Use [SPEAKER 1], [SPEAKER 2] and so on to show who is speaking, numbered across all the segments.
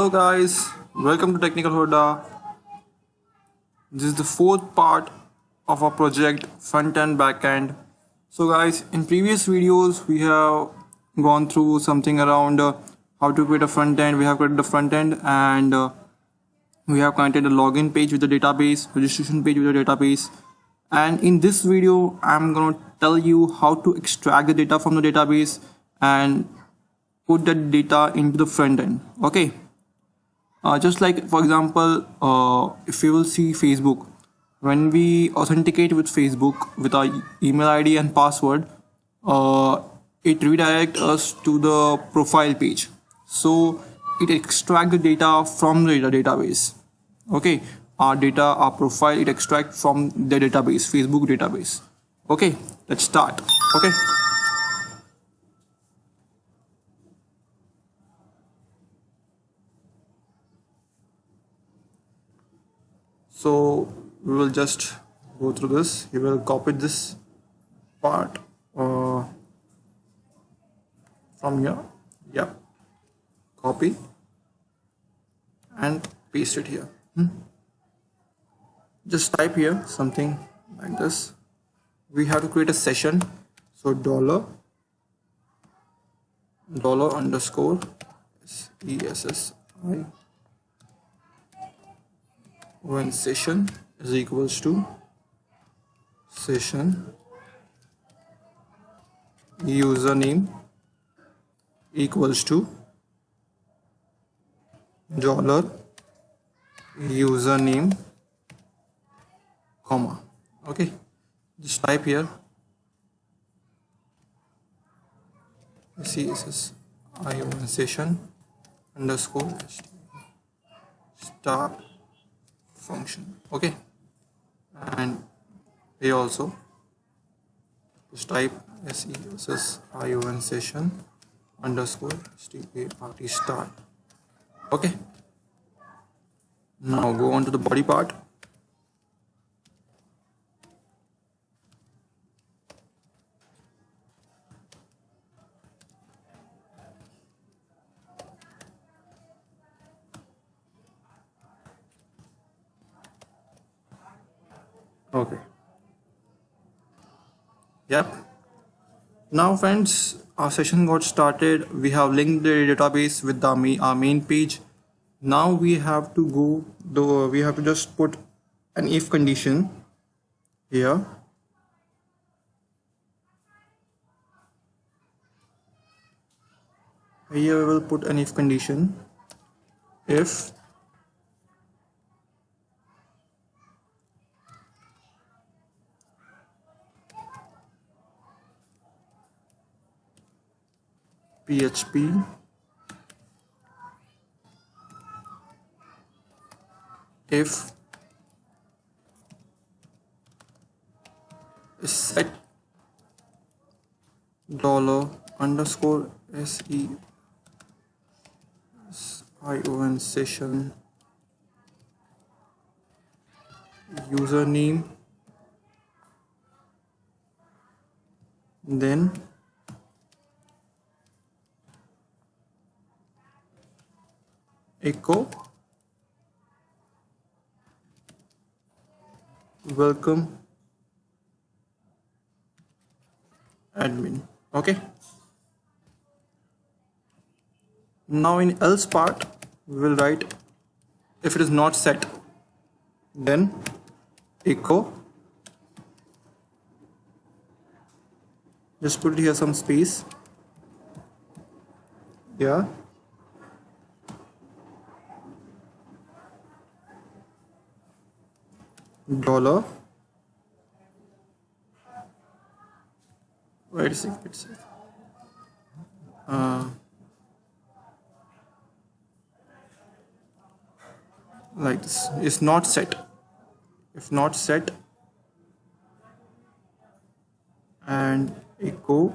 [SPEAKER 1] Hello guys, welcome to Technical Hoda. This is the fourth part of our project front end back end. So guys, in previous videos we have gone through something around how to create a front end. We have created the front end and we have connected a login page with the database, registration page with the database. And in this video I'm going to tell you how to extract the data from the database and put that data into the front end. Okay. Just like for example, if you will see Facebook, when we authenticate with Facebook with our email ID and password, it redirects us to the profile page. So it extracts the data from the database. Okay, our data, our profile, it extracts from the database, Facebook database. Okay, let's start. Okay. So we will just go through this. You will copy this part from here. Yeah, copy and paste it here. Just type here something like this. We have to create a session. So dollar underscore SESSI when session is equals to session username equals to dollar username comma. Okay, just type here SESSI when session underscore start function. Okay, and here also just type SESSI session underscore start. Okay, now go on to the body part. Okay. Yep. Now friends, our session got started. We have linked the database with our main page. Now we have to we have to just put an if condition here. Here we will put an if condition. If PHP if set dollar underscore SESION session username, then echo welcome admin. Okay, now in else part we will write if it is not set, then echo, just put here some space. Yeah, dollar, wait a second, like this, is not set. If not set, and echo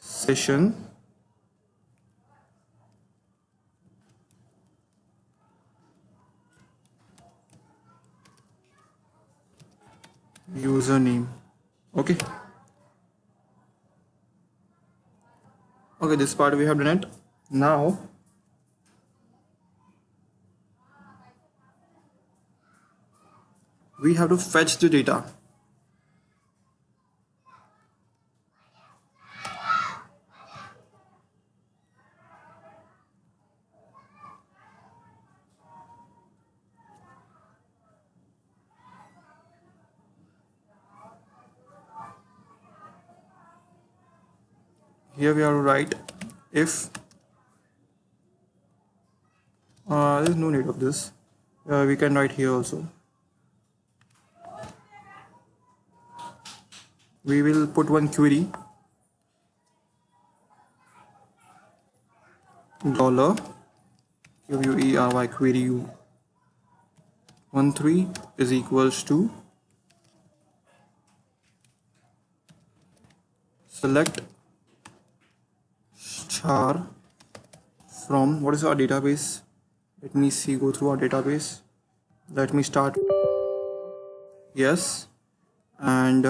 [SPEAKER 1] session username. Okay. Okay, this part we have done it. Now we have to fetch the data. Here we have to write if there is no need of this. We can write here also. We will put one query, dollar query query 13 is equals to select char from what is our database. Let me see, go through our database. Let me start. Yes, and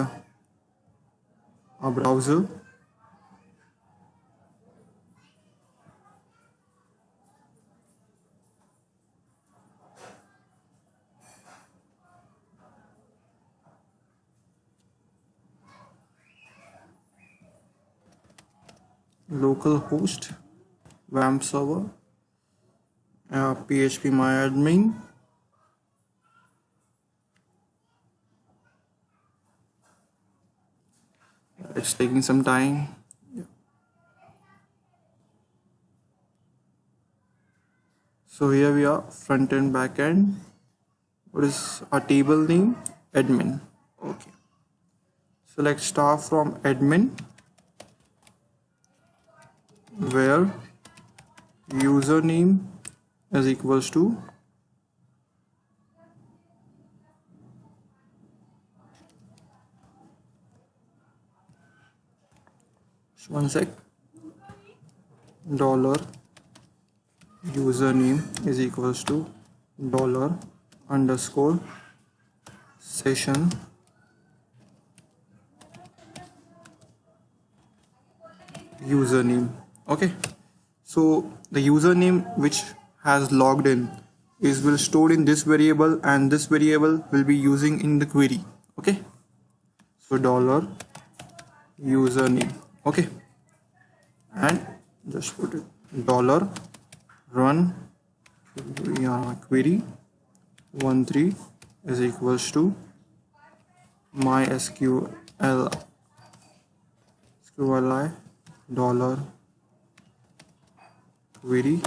[SPEAKER 1] our browser. Localhost, WAMP server, PHP myadmin, it's taking some time. So here we are, front end, back end. What is our table name? Admin. Okay. Select star from admin, where username is equals to one sec, dollar username is equals to dollar underscore session username. Okay, so the username which has logged in is will stored in this variable, and this variable will be using in the query. Okay, so dollar username. Okay, and just put it dollar run query 13 is equals to mysqli dollar query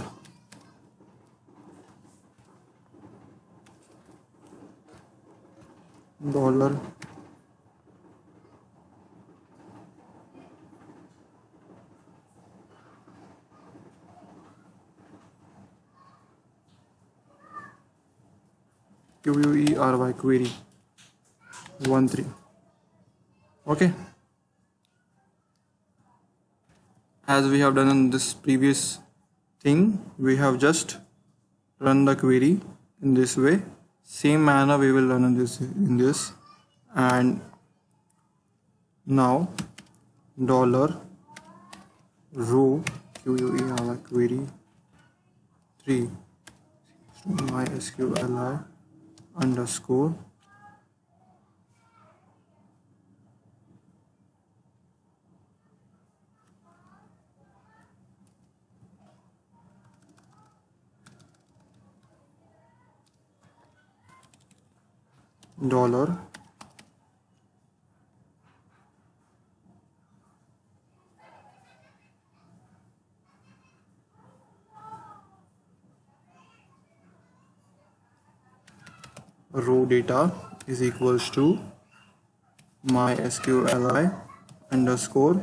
[SPEAKER 1] dollar query 13. Okay, as we have done in this previous thing, we have just run the query in this way. Same manner we will run in this, and now dollar row query 3 mysqli underscore dollar row data is equals to mysqli underscore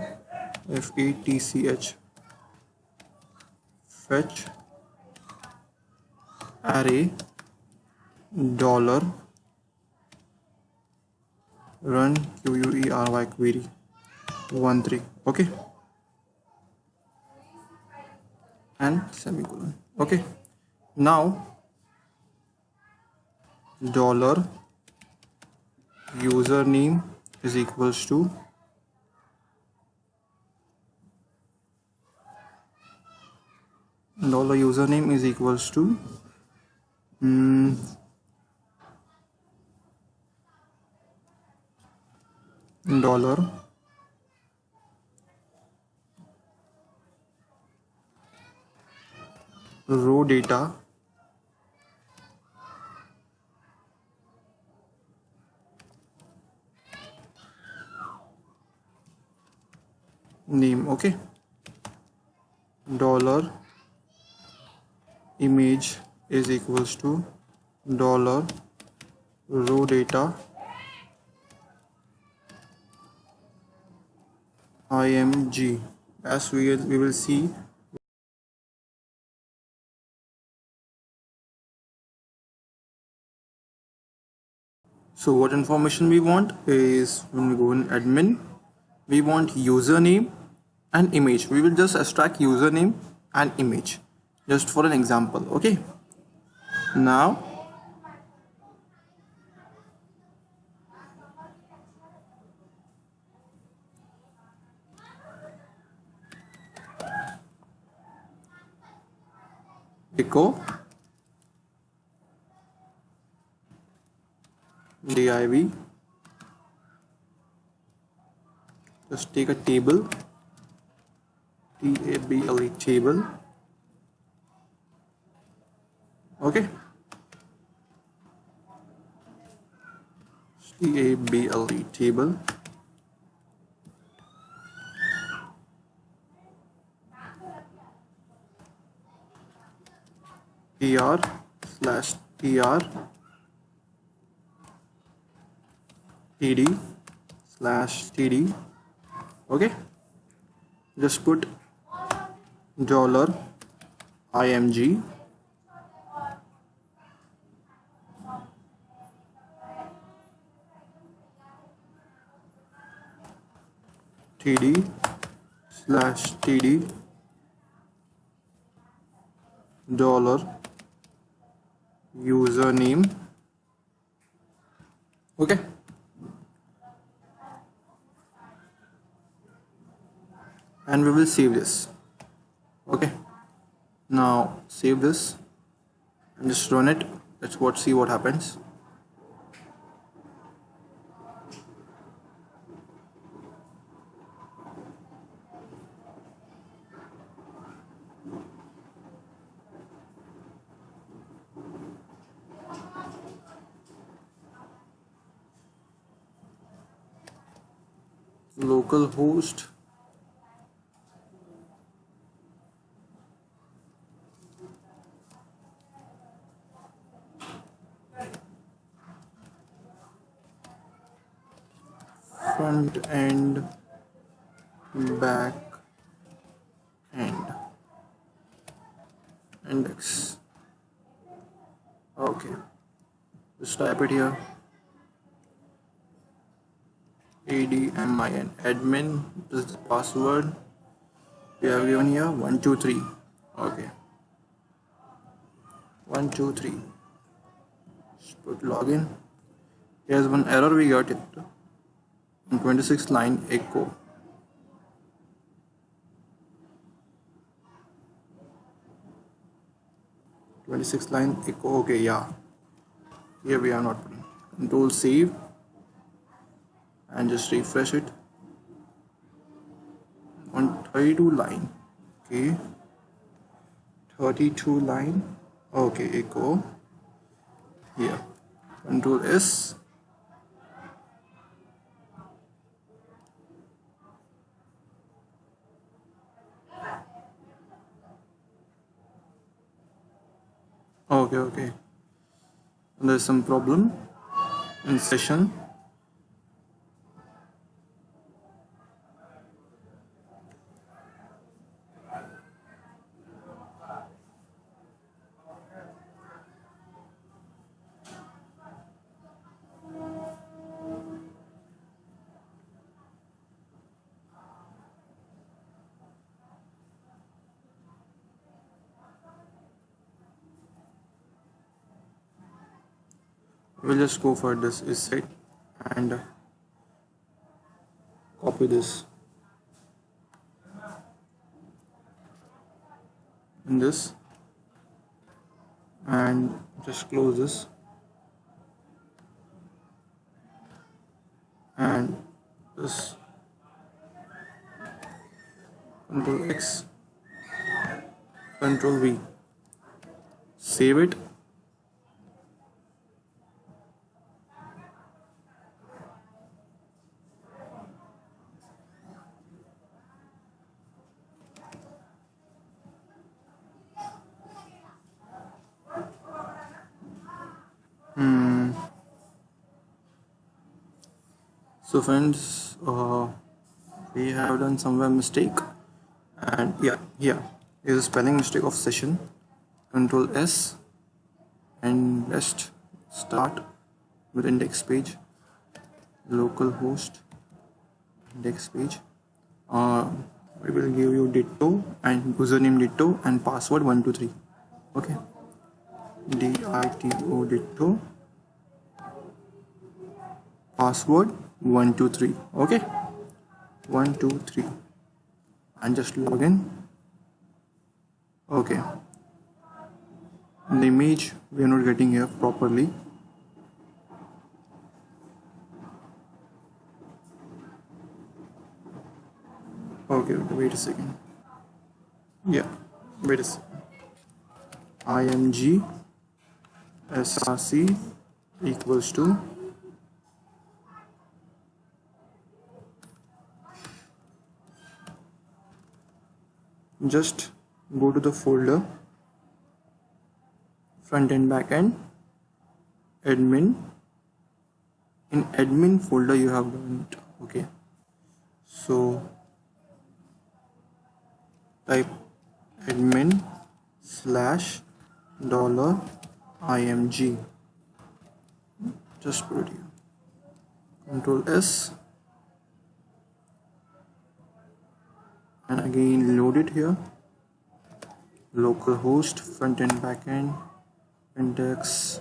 [SPEAKER 1] fetch fetch array dollar run query 13. Okay, and semicolon. Okay, now dollar username is equals to dollar username is equals to dollar row data name. Okay, dollar image is equals to dollar row data img, as we will see. So what information we want is, when we go in admin, we want username and image. We will just extract username and image just for an example. Okay, now echo div, just take a table, table table. Okay, table table, tr/tr td/td. Okay, just put dollar img td/td dollar username. Okay, and we will save this. Okay, now save this and just run it. Let's see what happens. Localhost front end back end index. Okay, just type it here, admin admin. This is the password we have given here, 123. Okay, 123. Just put login. Here's one error we got it on 26th line, echo. Okay, yeah, here we are not putting. Control save and just refresh it on 32 line. Okay, 32 line. Okay, echo here. Control S. Okay, there's some problem in session. We'll just go for this is set and copy this open this and just close this and this Control X, Control V, save it. So friends, we have done somewhere mistake, and yeah, here is a spelling mistake of session. Control S and let's start with index page, localhost, index page. We will give you ditto and username ditto and password 123. Okay, ditto ditto, password 123. Okay, 123 and just log in. Okay, the image we are not getting here properly. Okay, wait a second. Yeah, wait a second. img src equals to just go to the folder front end back end admin. In admin folder you have done it. Okay, so type admin /$img, just put it here. Control S and again load it here. Localhost, front end back end, index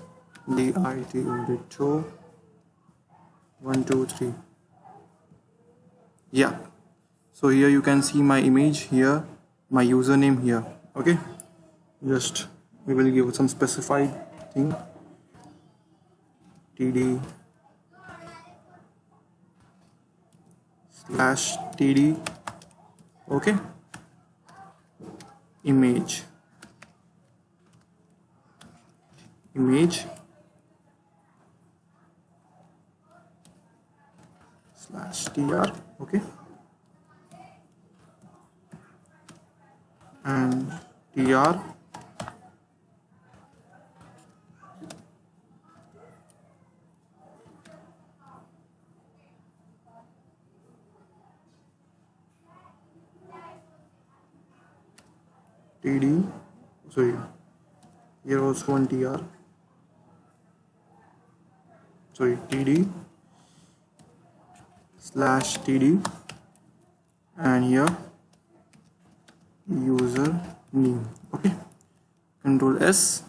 [SPEAKER 1] ditto 123. Yeah, so here you can see my image here, my username here. Okay, just we will give some specified thing, td/td. Okay, image /tr. Okay, and tr td, sorry, here also one tr, sorry, td/td, and here user name. Okay, Control S,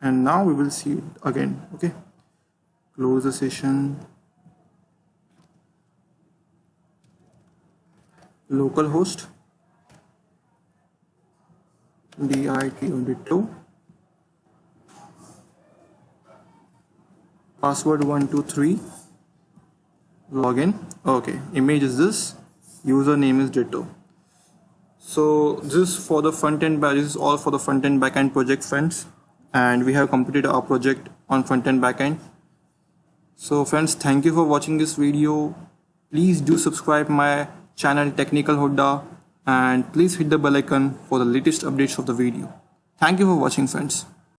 [SPEAKER 1] and now we will see it again. Okay, close the session. Localhost, ditto, password 123, login. Okay, image is this, username is ditto. So this is for the front end, this is all for the front end back end project, friends, and we have completed our project on front end back end. So friends, thank you for watching this video. Please do subscribe my channel Technical Huda, and please hit the bell icon for the latest updates of the video. Thank you for watching, friends.